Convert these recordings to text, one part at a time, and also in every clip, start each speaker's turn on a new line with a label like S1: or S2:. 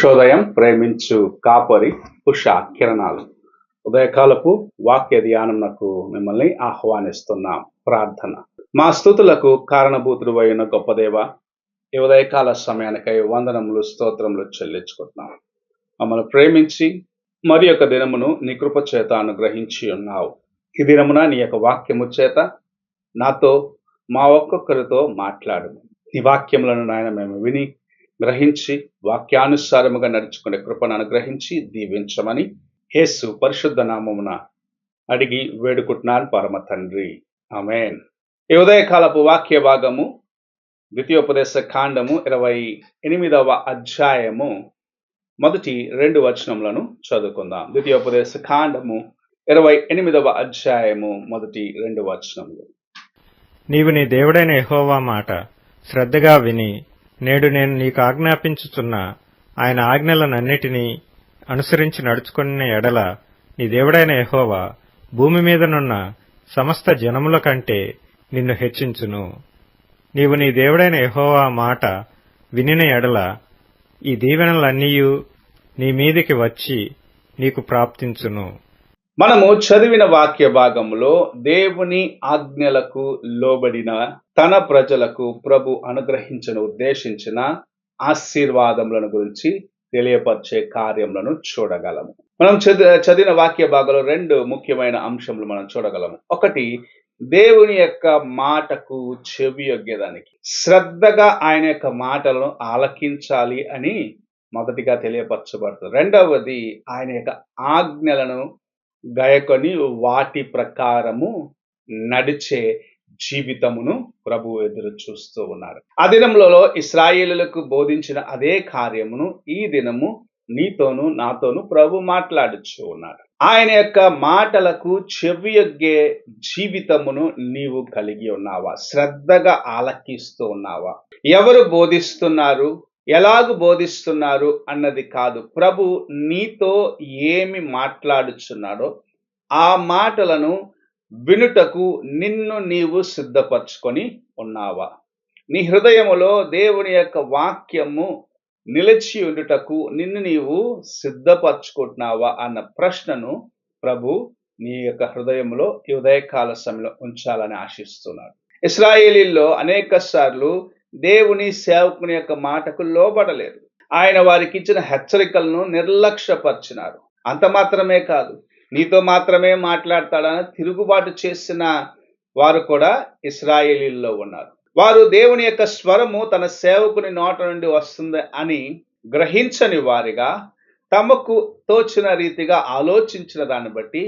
S1: ఉషోదయం ప్రేమించు కాపరి ఉషా కిరణాలు ఉదయకాలపు వాక్య ధ్యానమునకు మిమ్మల్ని ఆహ్వానిస్తున్నాం. ప్రార్థన. మా స్తుతులకు కారణభూతుడు అయిన గొప్ప దేవ, ఈ ఉదయకాల సమయానికై వందనములు స్తోత్రములు చెల్లించుకుంటున్నాం. మమ్మల్ని ప్రేమించి మరి యొక్క దినమును నీ కృప చేత అనుగ్రహించి ఉన్నావు. ఈ దినమున నీ యొక్క వాక్యము చేత నాతో మా ఒక్కొక్కరితో మాట్లాడు. నీ వాక్యములను నాయన మేము విని గ్రహించి వాక్యానుసారముగా నడుచుకునే కృపను అనుగ్రహించి దీవించమని యేసు పరిశుద్ధ నామమున అడిగి వేడుకుంటున్నాను పరమ తండ్రి, ఆమేన్. ఈ ఉదయకాలపు వాక్య భాగము ద్వితీయోపదేశ కాండము 28వ అధ్యాయము మొదటి 2 వచనములను చదువుకుందాం. ద్వితీయోపదేశ కాండము 28వ అధ్యాయము మొదటి 2 వచనములు.
S2: నీవు నీ దేవుడైన యెహోవా మాట శ్రద్ధగా విని నేడు నేను నీకు ఆజ్ఞాపించుచున్న ఆయన ఆజ్ఞలనన్నిటినీ అనుసరించి నడుచుకున్న ఎడల నీ దేవుడైన యెహోవా భూమి మీదనున్న సమస్త జనముల కంటే నిన్ను హెచ్చించును. నీవు నీ దేవుడైన యెహోవా మాట వినిన ఎడల ఈ దీవెనలన్నీయు నీ మీదికి వచ్చి నీకు ప్రాప్తించును.
S1: మనము చదివిన వాక్య భాగంలో దేవుని ఆజ్ఞలకు లోబడిన తన ప్రజలకు ప్రభు ఉద్దేశించిన ఆశీర్వాదములను గురించి తెలియపరిచే కార్యములను చూడగలము. మనం చదివిన వాక్య భాగంలో 2 ముఖ్యమైన అంశములు మనం చూడగలము. ఒకటి, దేవుని యొక్క మాటకు చెవియొగ్గేదానికి, శ్రద్ధగా ఆయన యొక్క మాటలను ఆలకించాలి అని మొదటిగా తెలియపరచబడుతుంది. రెండవది, ఆయన యొక్క ఆజ్ఞలను గైకొని వాటి ప్రకారము నడిచే జీవితమును ప్రభు ఎదురు చూస్తూ ఉన్నారు. ఆ దినములలో ఇశ్రాయేలులకు బోధించిన అదే కార్యమును ఈ దినము నీతోను నాతోను ప్రభు మాట్లాడుచూ ఉన్నారు. ఆయన యొక్క మాటలకు చెవియొగ్గే జీవితమును నీవు కలిగి ఉన్నావా? శ్రద్ధగా ఆలకిస్తూ ఉన్నావా? ఎవరు బోధిస్తున్నారు, ఎలాగు బోధిస్తున్నారు అన్నది కాదు, ప్రభు నీతో ఏమి మాట్లాడుచున్నాడో ఆ మాటలను వినుటకు నిన్ను నీవు సిద్ధపరచుకొని ఉన్నావా? నీ హృదయములో దేవుని యొక్క వాక్యము నిలిచి ఉండుటకు నిన్ను నీవు సిద్ధపరచుకుంటున్నావా అన్న ప్రశ్నను ప్రభు నీ యొక్క హృదయంలో ఈ ఉదయకాల సమయంలో ఉంచాలని ఆశిస్తున్నాడు. ఇశ్రాయేలీల్లో అనేక సార్లు దేవుని సేవకుని యొక్క మాటకు లోబడలేదు. ఆయన వారికి ఇచ్చిన హెచ్చరికలను నిర్లక్ష్యపరిచినారు. అంత మాత్రమే కాదు, నీతో మాత్రమే మాట్లాడతాడని తిరుగుబాటు చేసిన వారు కూడా ఇశ్రాయేలీల్లో ఉన్నారు. వారు దేవుని యొక్క స్వరము తన సేవకుని నోట నుండి వస్తుంది అని గ్రహించని వారిగా తమకు తోచిన రీతిగా ఆలోచించిన దాన్ని బట్టి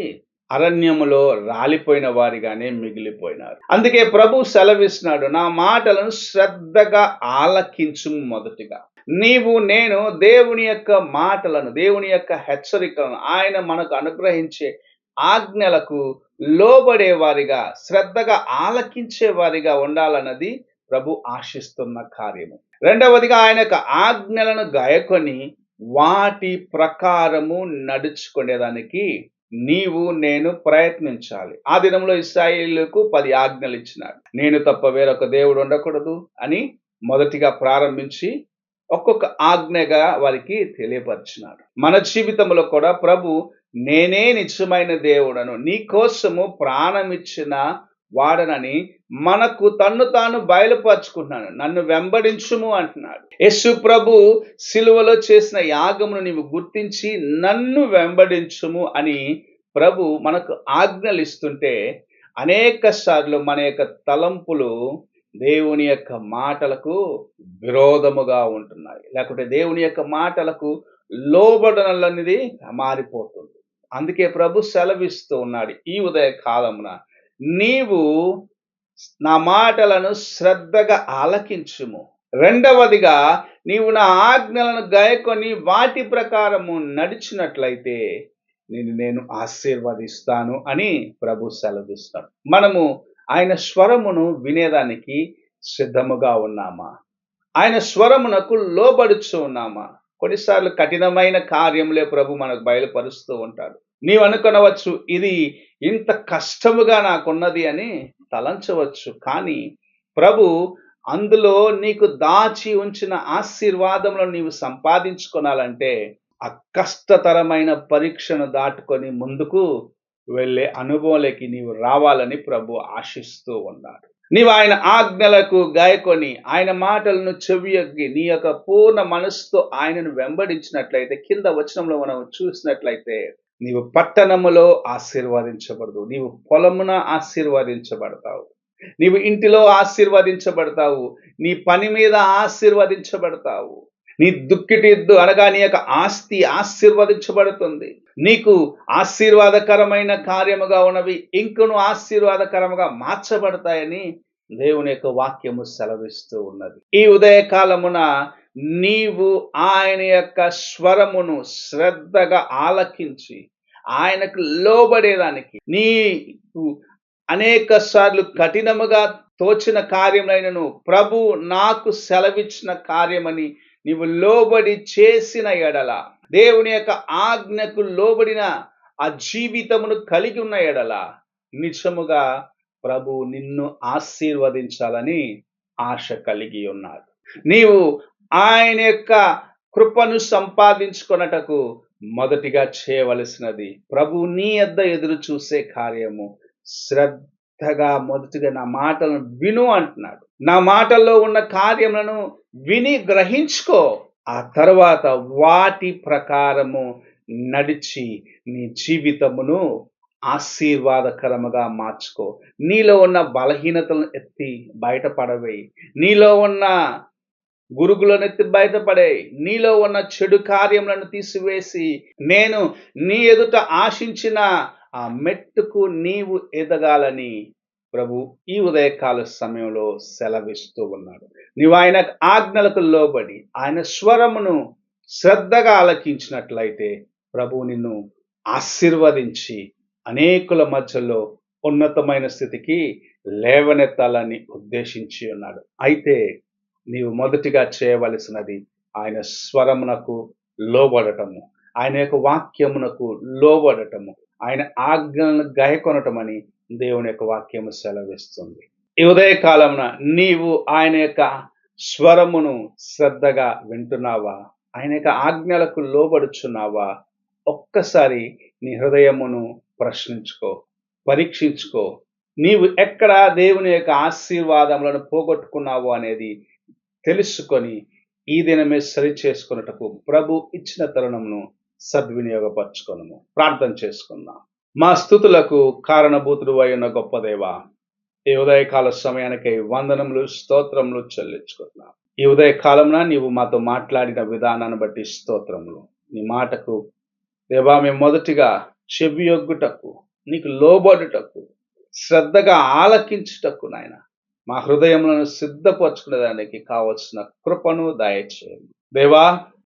S1: అరణ్యములో రాలిపోయిన వారిగానే మిగిలిపోయినారు. అందుకే ప్రభు సెలవిస్తున్నాడు, నా మాటలను శ్రద్ధగా ఆలకించు. మొదటిగా నీవు నేను దేవుని యొక్క మాటలను, దేవుని యొక్క హెచ్చరికలను, ఆయన మనకు అనుగ్రహించే ఆజ్ఞలకు లోబడే వారిగా, శ్రద్ధగా ఆలకించే వారిగా ఉండాలన్నది ప్రభు ఆశిస్తున్న కార్యము. రెండవదిగా ఆయన యొక్క ఆజ్ఞలను గాయకొని వాటి ప్రకారము నడుచుకునేదానికి నీవు నేను ప్రయత్నించాలి. ఆ దినంలో ఇశ్రాయేలుకు 10 ఆజ్ఞలు ఇచ్చినాడు. నేను తప్ప వేరొక దేవుడు ఉండకూడదు అని మొదటిగా ప్రారంభించి ఒక్కొక్క ఆజ్ఞగా వారికి తెలియపరిచినాడు. మన జీవితంలో కూడా ప్రభు నేనే నిజమైన దేవుడను, నీ కోసము ప్రాణమిచ్చిన వాడనని మనకు తన్ను తాను బయలుపరుచుకుంటున్నాను. నన్ను వెంబడించుము అంటున్నాడు. యేసు ప్రభు సిలువలో చేసిన యాగమును నీవు గుర్తించి నన్ను వెంబడించుము అని ప్రభు మనకు ఆజ్ఞలు ఇస్తుంటే అనేక సార్లు మన యొక్క తలంపులు దేవుని యొక్క మాటలకు విరోధముగా ఉంటున్నాయి, లేకుంటే దేవుని యొక్క మాటలకు లోబడనలనేది మారిపోతుంది. అందుకే ప్రభు సెలవిస్తూ ఉన్నాడు ఈ ఉదయ కాలమున, నీవు నా మాటలను శ్రద్ధగా ఆలకించుము. రెండవదిగా, నీవు నా ఆజ్ఞలను గాయకొని వాటి ప్రకారము నడిచినట్లయితే నేను ఆశీర్వదిస్తాను అని ప్రభు సెలవిస్తాడు. మనము ఆయన స్వరమును వినేదానికి సిద్ధముగా ఉన్నామా? ఆయన స్వరమునకు లోబడుచు ఉన్నామా? కొన్నిసార్లు కఠినమైన కార్యములే ప్రభు మనకు బయలుపరుస్తూ ఉంటాడు. నీవు అనుకొనవచ్చు, ఇది ఇంత కష్టముగా నాకున్నది అని తలంచవచ్చు. కానీ ప్రభు అందులో నీకు దాచి ఉంచిన ఆశీర్వాదంలో నీవు సంపాదించుకోనాలంటే ఆ కష్టతరమైన పరీక్షను దాటుకొని ముందుకు వెళ్ళే అనుభవంలోకి నీవు రావాలని ప్రభు ఆశిస్తూ ఉన్నాడు. నీవు ఆయన ఆజ్ఞలకు గాయకొని ఆయన మాటలను చెవియొగ్గి నీ యొక్క పూర్ణ మనసుతో ఆయనను వెంబడించినట్లయితే, కింద వచనంలో మనం చూసినట్లయితే, నీవు పట్టణములో ఆశీర్వదించబడదు, నీవు పొలమున ఆశీర్వదించబడతావు, నీవు ఇంటిలో ఆశీర్వదించబడతావు, నీ పని మీద ఆశీర్వదించబడతావు, నీ దుక్కిటిద్దు అనగా నీ యొక్క ఆస్తి ఆశీర్వదించబడుతుంది. నీకు ఆశీర్వాదకరమైన కార్యముగా ఉన్నవి ఇంకను ఆశీర్వాదకరముగా మార్చబడతాయని దేవుని యొక్క వాక్యము సెలవిస్తూ ఉన్నది. ఈ ఉదయకాలమున నీవు ఆయన యొక్క స్వరమును శ్రద్ధగా ఆలకించి ఆయనకు లోబడేదానికి, నీకు అనేక సార్లు కఠినముగా తోచిన కార్యములైనను ప్రభు నాకు సెలవిచ్చిన కార్యమని నీవు లోబడి చేసిన ఎడల, దేవుని యొక్క ఆజ్ఞకు లోబడిన ఆ జీవితమును కలిగి ఉన్న ఎడల, నిజముగా ప్రభు నిన్ను ఆశీర్వదించాలని ఆశ కలిగి ఉన్నాడు. నీవు ఆయన యొక్క కృపను సంపాదించుకొనుటకు మొదటిగా చేయవలసినది, ప్రభు నీ యొద్ద ఎదురు చూసే కార్యము శ్రద్ధగా మొదటిగా నా మాటలను విను అంటున్నాడు. నా మాటల్లో ఉన్న కార్యములను విని గ్రహించుకో, ఆ తర్వాత వాటి ప్రకారము నడిచి నీ జీవితమును ఆశీర్వాదకరముగా మార్చుకో. నీలో ఉన్న బలహీనతలను ఎత్తి బయటపడవేయి, నీలో ఉన్న గురుగులను ఎత్తి బయటపడేయి, నీలో ఉన్న చెడు కార్యములను తీసివేసి నేను నీ ఎదుట ఆశించిన ఆ మెట్టుకు నీవు ఎదగాలని ప్రభు ఈ ఉదయకాల సమయంలో సెలవిస్తూ ఉన్నాడు. నీవు ఆయన ఆజ్ఞలకు లోబడి ఆయన స్వరమును శ్రద్ధగా ఆలకించినట్లయితే ప్రభు నిన్ను ఆశీర్వదించి అనేకుల మధ్యలో ఉన్నతమైన స్థితికి లేవనెత్తాలని ఉద్దేశించి ఉన్నాడు. అయితే నీవు మొదటిగా చేయవలసినది ఆయన స్వరమునకు లోబడటము, ఆయన యొక్క వాక్యమునకు లోబడటము, ఆయన ఆజ్ఞలను గాయకొనటమని దేవుని యొక్క వాక్యము సెలవిస్తుంది. ఈ ఉదయకాలమున నీవు ఆయన యొక్క స్వరమును శ్రద్ధగా వింటున్నావా? ఆయన యొక్క ఆజ్ఞలకు లోబడుచున్నావా? ఒక్కసారి నీ హృదయమును ప్రశ్నించుకో, పరీక్షించుకో. నీవు ఎక్కడ దేవుని యొక్క ఆశీర్వాదములను పోగొట్టుకున్నావు అనేది తెలుసుకొని ఈ దినమే సరి చేసుకున్నటకు ప్రభు ఇచ్చిన తరుణమును సద్వినియోగపరచుకొనుము. ప్రార్థన చేసుకుందాం. మా స్తుతులకు కారణభూతుడు అయిన గొప్ప దేవా, ఈ ఉదయకాల సమయానికై వందనములు స్తోత్రములు చెల్లించుకుంటున్నాం. ఈ ఉదయకాలమున నీవు మాతో మాట్లాడిన విధానాన్ని బట్టి స్తోత్రములు. నీ మాటకు దేవా మేము మొదటిగా చెవియొగ్గుటకు, నీకు లోబడుటకు, శ్రద్ధగా ఆలకించుటకు నాయన మా హృదయములను సిద్ధపరచుకునేదానికి కావలసిన కృపను దయచేయండి దేవా.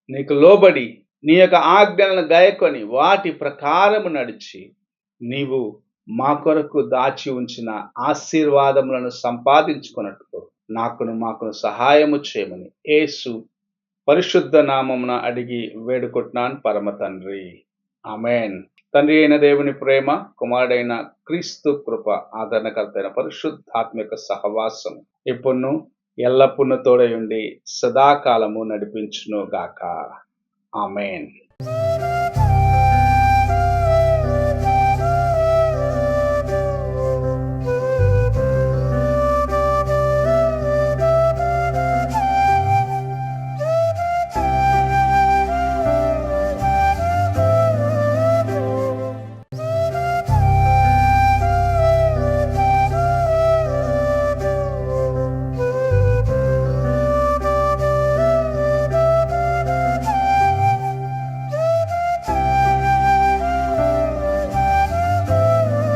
S1: నీకు లోబడి నీ యొక్క ఆజ్ఞలను గాయకొని వాటి ప్రకారము నడిచి నీవు మా కొరకు దాచి ఉంచిన ఆశీర్వాదములను సంపాదించుకున్నట్టు మాకును సహాయము చేయమని యేసు పరిశుద్ధ నామమున అడిగి వేడుకుంటున్నాను పరమ తండ్రి, ఆమేన్. తండ్రి అయిన దేవుని ప్రేమ, కుమారుడైన క్రీస్తు కృప, ఆదరణకర్త అయిన పరిశుద్ధాత్మిక సహవాసం ఇప్పుడును ఎల్లప్పుడూ తోడై ఉండి సదాకాలము నడిపించును గాక. ఆమేన్.